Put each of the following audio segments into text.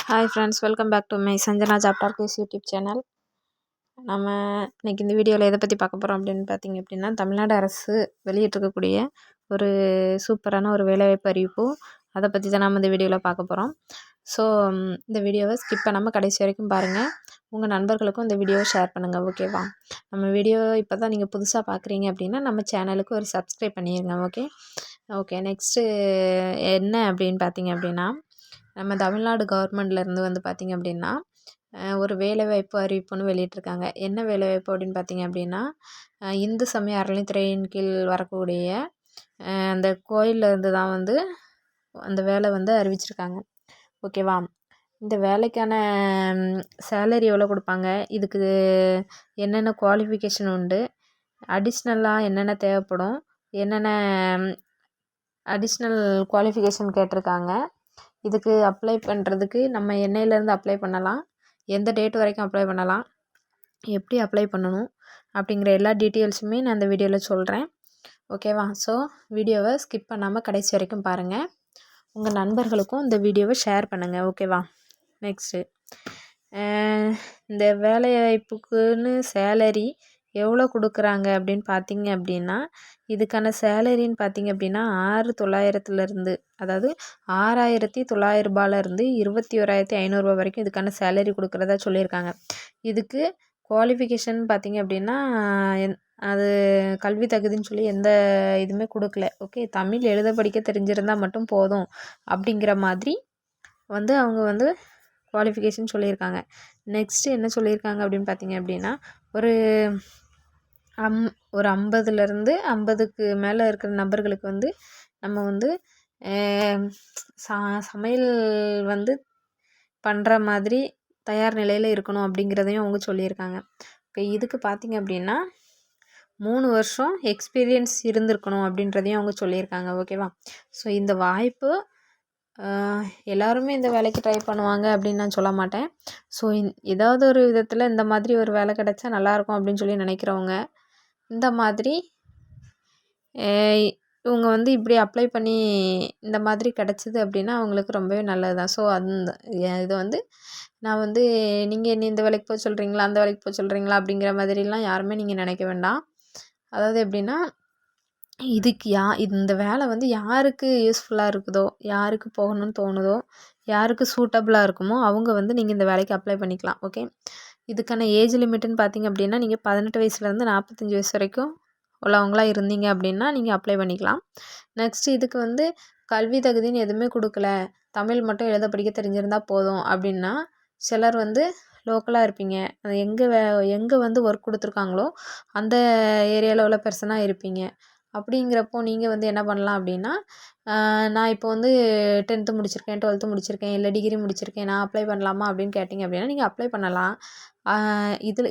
Hi friends, welcome back to my Sanjana job talkers YouTube channel. நம்ம இன்றைக்கி இந்த வீடியோவில் எதை பற்றி பார்க்க போகிறோம் அப்படின்னு பார்த்தீங்க அப்படின்னா, தமிழ்நாடு அரசு வெளியிட்டிருக்கக்கூடிய ஒரு சூப்பரான ஒரு வேலைவாய்ப்பு அறிவிப்பு. அதை பற்றி தான் நம்ம இந்த வீடியோவில் பார்க்க போகிறோம். ஸோ இந்த வீடியோவை ஸ்கிப் பண்ணாமல் கடைசி வரைக்கும் பாருங்கள். உங்கள் நண்பர்களுக்கும் இந்த வீடியோவை ஷேர் பண்ணுங்கள், ஓகேவா? நம்ம வீடியோ இப்போ தான் நீங்கள் புதுசாக பார்க்குறீங்க அப்படின்னா நம்ம சேனலுக்கு ஒரு சப்ஸ்கிரைப் பண்ணிடுங்க, ஓகே. நெக்ஸ்ட்டு என்ன அப்படின்னு பார்த்தீங்க அப்படின்னா, நம்ம தமிழ்நாடு கவர்மெண்ட்லேருந்து வந்து பார்த்திங்க அப்படின்னா ஒரு வேலைவாய்ப்பு அறிவிப்புன்னு வெளியிட்டிருக்காங்க. என்ன வேலைவாய்ப்பு அப்படின்னு பார்த்திங்க அப்படின்னா, இந்து சமய அறநிலைத்துறையின் கீழ் வரக்கூடிய அந்த கோயிலேருந்து தான் வந்து அந்த வேலை வந்து அறிவிச்சிருக்காங்க, ஓகேவா? இந்த வேலைக்கான சேலரி எவ்வளோ கொடுப்பாங்க, இதுக்கு என்னென்ன குவாலிஃபிகேஷன் உண்டு, அடிஷ்னலாக என்னென்ன தேவைப்படும், என்னென்ன அடிஷ்னல் குவாலிஃபிகேஷன் கேட்டிருக்காங்க, இதுக்கு அப்ளை பண்ணுறதுக்கு நம்ம என்னையிலேருந்து அப்ளை பண்ணலாம், எந்த டேட் வரைக்கும் அப்ளை பண்ணலாம், எப்படி அப்ளை பண்ணணும் அப்படிங்கிற எல்லா டீட்டெயில்ஸுமே நான் இந்த வீடியோவில் சொல்கிறேன், ஓகேவா? ஸோ வீடியோவை ஸ்கிப் பண்ணாமல் கடைசி வரைக்கும் பாருங்கள். உங்கள் நண்பர்களுக்கும் இந்த வீடியோவை ஷேர் பண்ணுங்கள், ஓகேவா? நெக்ஸ்ட்டு இந்த வேலைவாய்ப்புக்குன்னு சேலரி எவ்வளோ கொடுக்குறாங்க அப்படின்னு பார்த்தீங்க அப்படின்னா, இதுக்கான சேலரின்னு பார்த்தீங்க அப்படின்னா 6,900லேருந்து, அதாவது 6,900 ரூபாயிலேருந்து 21,500 வரைக்கும் இதுக்கான சேலரி கொடுக்குறதா சொல்லியிருக்காங்க. இதுக்கு குவாலிஃபிகேஷன் பார்த்தீங்க அப்படின்னா அது கல்வி தகுதின்னு சொல்லி எந்த இதுவுமே கொடுக்கல, ஓகே. தமிழ் எழுத படிக்க தெரிஞ்சிருந்தால் மட்டும் போதும் அப்படிங்கிற மாதிரி வந்து அவங்க வந்து குவாலிஃபிகேஷன் சொல்லியிருக்காங்க. நெக்ஸ்ட்டு என்ன சொல்லியிருக்காங்க அப்படின்னு பார்த்தீங்க அப்படின்னா, ஒரு 50லேருந்து 50க்கு மேலே இருக்கிற நபர்களுக்கு வந்து நம்ம வந்து சமையல் வந்து பண்ணுற மாதிரி தயார் நிலையில் இருக்கணும் அப்படிங்கிறதையும் அவங்க சொல்லியிருக்காங்க. ஓகே, இதுக்கு பார்த்திங்க அப்படின்னா 3 வருஷம் எக்ஸ்பீரியன்ஸ் இருந்திருக்கணும் அப்படின்றதையும் அவங்க சொல்லியிருக்காங்க, ஓகேவா? ஸோ இந்த வாய்ப்பு எல்லாருமே இந்த வேலைக்கு ட்ரை பண்ணுவாங்க அப்படின்னு நான் சொல்ல மாட்டேன். ஸோ ஏதாவது ஒரு விதத்தில் இந்த மாதிரி ஒரு வேலை கிடச்சா நல்லாயிருக்கும் அப்படின்னு சொல்லி நினைக்கிறவங்க, இந்த மாதிரி இவங்க வந்து இப்படி அப்ளை பண்ணி இந்த மாதிரி கிடச்சிது அப்படின்னா அவங்களுக்கு ரொம்பவே நல்லது தான். ஸோ அந்த இது வந்து நான் வந்து நீங்கள் என்ன இந்த வேலைக்கு போக சொல்கிறீங்களா, அந்த வேலைக்கு போக சொல்கிறீங்களா அப்படிங்கிற மாதிரிலாம் யாருமே நீங்கள் நினைக்க வேண்டாம். அதாவது எப்படின்னா, இதுக்கு இந்த வேலை வந்து யாருக்கு யூஸ்ஃபுல்லாக இருக்குதோ, யாருக்கு போகணும்னு தோணுதோ, யாருக்கு சூட்டபுளாக இருக்குமோ அவங்க வந்து நீங்கள் இந்த வேலைக்கு அப்ளை பண்ணிக்கலாம், ஓகே. இதுக்கான ஏஜ் லிமிட்டுன்னு பார்த்தீங்க அப்படின்னா, நீங்கள் 18 வயசுலேருந்து 45 வயசு வரைக்கும் உள்ளவங்களாக இருந்தீங்க அப்படின்னா நீங்கள் அப்ளை பண்ணிக்கலாம். நெக்ஸ்ட்டு இதுக்கு வந்து கல்வி தகுதின்னு எதுவுமே கொடுக்கல, தமிழ் மட்டும் எழுத படிக்க தெரிஞ்சிருந்தால் போதும் அப்படின்னா, சிலர் வந்து லோக்கலாக இருப்பீங்க, அது எங்கே வந்து ஒர்க் கொடுத்துருக்காங்களோ அந்த ஏரியாவில் உள்ள பர்சனாக இருப்பீங்க. அப்படிங்கிறப்போ நீங்கள் வந்து என்ன பண்ணலாம் அப்படின்னா, நான் இப்போ வந்து 10th முடிச்சிருக்கேன், 12th முடிச்சிருக்கேன், இல்லை டிகிரி முடிச்சிருக்கேன், நான் அப்ளை பண்ணலாமா அப்படின்னு கேட்டிங்க அப்படின்னா நீங்கள் அப்ளை பண்ணலாம்.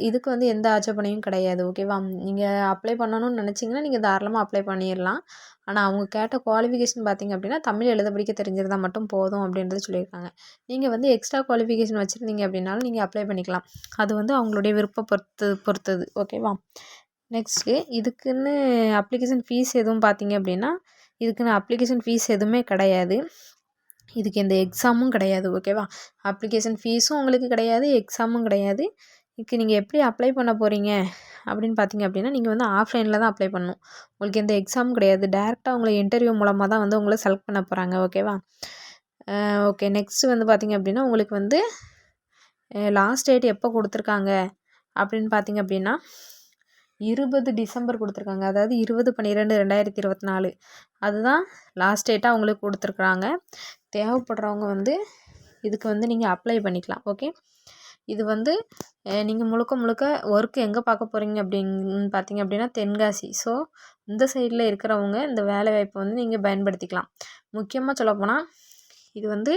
இதுக்கு வந்து எந்த ஆட்சேபனையும் கிடையாது, ஓகேவா? நீங்கள் அப்ளை பண்ணணும்னு நினச்சிங்கன்னா நீங்கள் தாராளமாக அப்ளை பண்ணிடலாம். ஆனால் அவங்க கேட்ட குவாலிஃபிகேஷன் பார்த்திங்க அப்படின்னா தமிழ் எழுத படிக்க தெரிஞ்சிருந்தால் மட்டும் போதும் அப்படின்றது சொல்லியிருக்காங்க. நீங்கள் வந்து எக்ஸ்ட்ரா குவாலிஃபிகேஷன் வச்சுருந்தீங்க அப்படின்னாலும் நீங்கள் அப்ளை பண்ணிக்கலாம். அது வந்து அவங்களுடைய விருப்பம் பொறுத்தது, ஓகேவா? நெக்ஸ்ட்டு இதுக்குன்னு அப்ளிகேஷன் ஃபீஸ் எதுவும் பார்த்தீங்க அப்படின்னா, இதுக்குன்னு அப்ளிகேஷன் ஃபீஸ் எதுவுமே கிடையாது. இதுக்கு எந்த எக்ஸாமும் கிடையாது, ஓகேவா? அப்ளிகேஷன் ஃபீஸும் உங்களுக்கு கிடையாது, எக்ஸாமும் கிடையாது. இதுக்கு நீங்கள் எப்படி அப்ளை பண்ண போகிறீங்க அப்படின்னு பார்த்தீங்க அப்படின்னா, நீங்கள் வந்து ஆஃப்லைனில் தான் அப்ளை பண்ணணும். உங்களுக்கு எந்த எக்ஸாமும் கிடையாது. டேரெக்டாக உங்களை இன்டர்வியூ மூலமாக தான் வந்து உங்களை செலக்ட் பண்ண போகிறாங்க, ஓகேவா? ஓகே, நெக்ஸ்ட்டு வந்து பார்த்திங்க அப்படின்னா, உங்களுக்கு வந்து லாஸ்ட் டேட் எப்போ கொடுத்துருக்காங்க அப்படின்னு பார்த்திங்க அப்படின்னா 20 டிசம்பர் கொடுத்துருக்காங்க. அதாவது 20/12/2024 அதுதான் லாஸ்ட் டேட்டாக அவங்களுக்கு கொடுத்துருக்குறாங்க. தேவைப்படுறவங்க வந்து இதுக்கு வந்து நீங்கள் அப்ளை பண்ணிக்கலாம், ஓகே. இது வந்து நீங்கள் முழுக்க ஒர்க் எங்கே பார்க்க போகிறீங்க அப்படின்னு பார்த்தீங்க அப்படின்னா தென்காசி. ஸோ இந்த சைடில் இருக்கிறவங்க இந்த வேலைவாய்ப்பை வந்து நீங்கள் பயன்படுத்திக்கலாம். முக்கியமாக சொல்லப்போனால் இது வந்து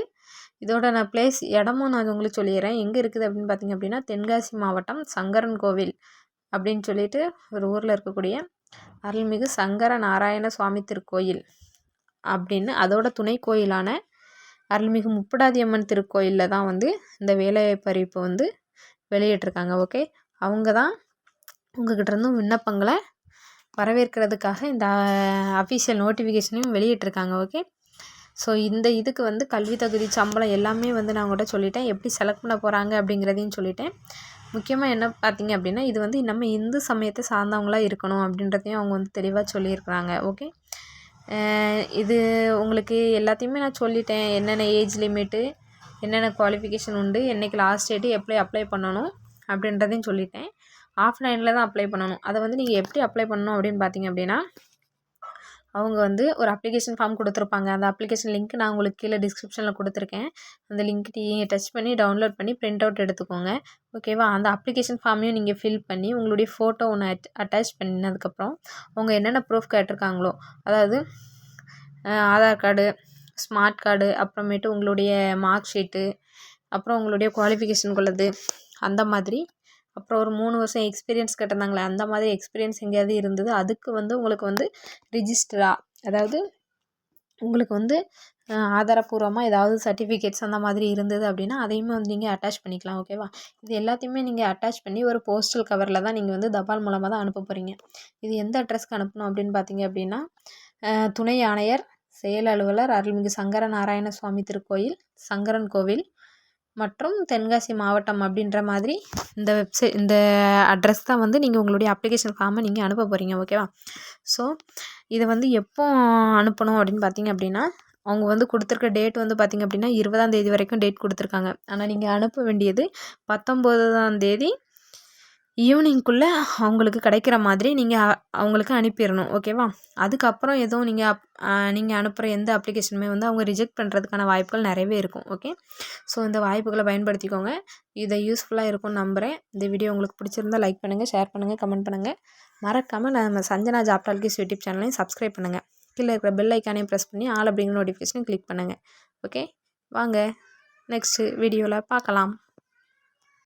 இதோட நான் இடமும் நான் உங்களுக்கு சொல்லிடுறேன். எங்கே இருக்குது அப்படின்னு பார்த்தீங்க அப்படின்னா, தென்காசி மாவட்டம் சங்கரன் கோவில் அப்படின்னு சொல்லிட்டு ஒரு ஊரில் இருக்கக்கூடிய அருள்மிகு சங்கர நாராயண சுவாமி திருக்கோயில் அப்படின்னு அதோட துணை கோயிலான அருள்மிகு முப்புடாதியம்மன் திருக்கோயிலில் தான் வந்து இந்த வேலைவாய்ப்பு அறிவிப்பை வந்து வெளியிட்டிருக்காங்க, ஓகே. அவங்க தான் உங்கள்கிட்ட இருந்தும் விண்ணப்பங்களை வரவேற்கிறதுக்காக இந்த அஃபிஷியல் நோட்டிஃபிகேஷனையும் வெளியிட்டிருக்காங்க, ஓகே. ஸோ இந்த இதுக்கு வந்து கல்வி தகுதி சம்பளம் எல்லாமே வந்து நான் உங்கள்கிட்ட சொல்லிட்டேன். எப்படி செலக்ட் பண்ண போகிறாங்க அப்படிங்கிறதையும் சொல்லிட்டேன். முக்கியமாக என்ன பார்த்தீங்க அப்படின்னா இது வந்து நம்ம இந்து சமயத்தை சார்ந்தவங்களாக இருக்கணும் அப்படின்றதையும் அவங்க வந்து தெளிவாக சொல்லியிருக்கிறாங்க. ஓகே, இது உங்களுக்கு எல்லாத்தையுமே நான் சொல்லிட்டேன். என்னென்ன ஏஜ் லிமிட்டு, என்னென்ன குவாலிஃபிகேஷன் உண்டு, என்றைக்கு லாஸ்ட் டேட்டு, எப்படி அப்ளை பண்ணணும் அப்படின்றதையும் சொல்லிட்டேன். ஆஃப்லைனில் தான் அப்ளை பண்ணணும். அதை வந்து நீங்கள் எப்படி அப்ளை பண்ணணும் அப்படின்னு பார்த்தீங்க அப்படின்னா அவங்க வந்து ஒரு அப்ளிகேஷன் ஃபார்ம் கொடுத்துருப்பாங்க. அந்த அப்ளிகேஷன் லிங்க் நான் உங்களுக்கு கீழே டிஸ்கிரிப்ஷனில் கொடுத்துருக்கேன். அந்த லிங்க் நீங்கள் டச் பண்ணி டவுன்லோட் பண்ணி பிரிண்ட் அவுட் எடுத்துக்கோங்க. ஓகேவா? அந்த அப்ளிகேஷன் ஃபார்மையும் நீங்கள் ஃபில் பண்ணி உங்களுடைய ஃபோட்டோ ஒன்று அட்டாச் பண்ணினதுக்கப்புறம் அவங்க என்னென்ன ப்ரூஃப் கேட்டிருக்காங்களோ, அதாவது ஆதார் கார்டு, ஸ்மார்ட் கார்டு, அப்புறமேட்டு உங்களுடைய மார்க் ஷீட்டு, அப்புறம் உங்களுடைய குவாலிஃபிகேஷனுக்குள்ளது அந்த மாதிரி, அப்புறம் ஒரு 3 வருஷம் எக்ஸ்பீரியன்ஸ் கேட்டிருந்தாங்களே அந்த மாதிரி எக்ஸ்பீரியன்ஸ் எங்கேயாவது இருந்தது, அதுக்கு வந்து உங்களுக்கு வந்து ரிஜிஸ்டரா, அதாவது உங்களுக்கு வந்து ஆதாரப்பூர்வமாக ஏதாவது சர்டிஃபிகேட்ஸ் அந்த மாதிரி இருந்தது அப்படின்னா அதையுமே வந்து நீங்கள் அட்டாச் பண்ணிக்கலாம். ஓகேவா? இது எல்லாத்தையுமே நீங்கள் அட்டாச் பண்ணி ஒரு போஸ்டல் கவரில் தான் நீங்கள் வந்து தபால் மூலமாக தான் அனுப்ப போகிறீங்க. இது எந்த அட்ரஸ்க்கு அனுப்பணும் அப்படின்னு பார்த்தீங்க அப்படின்னா துணை ஆணையர், செயல் அலுவலர், அருள்மிகு சங்கர நாராயண சுவாமி திருக்கோயில், சங்கரன் கோவில் மற்றும் தென்காசி மாவட்டம் அப்படின்ற மாதிரி இந்த அட்ரஸ் தான் வந்து நீங்கள் உங்களுடைய அப்ளிகேஷன் ஃபார்மை நீங்கள் அனுப்ப போகிறீங்க. ஓகேவா? ஸோ இதை வந்து எப்போ அனுப்பணும் அப்படின்னு பார்த்தீங்க அப்படின்னா அவங்க வந்து கொடுத்துருக்க டேட் வந்து பார்த்திங்க அப்படின்னா 20ஆம் தேதி வரைக்கும் டேட் கொடுத்துருக்காங்க. ஆனால் நீங்கள் அனுப்ப வேண்டியது 19ஆம் தேதி ஈவினிங்குள்ளே அவங்களுக்கு கிடைக்கிற மாதிரி நீங்கள் அவங்களுக்கு அனுப்பிடணும். ஓகேவா? அதுக்கப்புறம் எதுவும் நீங்கள் அனுப்புகிற எந்த அப்ளிகேஷனுமே வந்து அவங்க ரிஜெக்ட் பண்ணுறதுக்கான வாய்ப்புகள் நிறையவே இருக்கும். ஓகே, ஸோ இந்த வாய்ப்புகளை பயன்படுத்திக்கோங்க. இதை யூஸ்ஃபுல்லாக இருக்கும்னு நம்புகிறேன். இந்த வீடியோ உங்களுக்கு பிடிச்சிருந்தால் லைக் பண்ணுங்கள், ஷேர் பண்ணுங்கள், கமெண்ட் பண்ணுங்கள். மறக்காமல் நம்ம சஞ்சனா ஜாப் டால்கிஸ் யூடியூப் சேனலையும் சப்ஸ்கிரைப் பண்ணுங்கள். கீழே இருக்கிற பெல் ஐக்கானையும் ப்ரெஸ் பண்ணி ஆல் அப்படிங்கிற நோட்டிஃபிகேஷனையும் கிளிக் பண்ணுங்கள். ஓகே, வாங்க நெக்ஸ்ட்டு வீடியோவில் பார்க்கலாம்.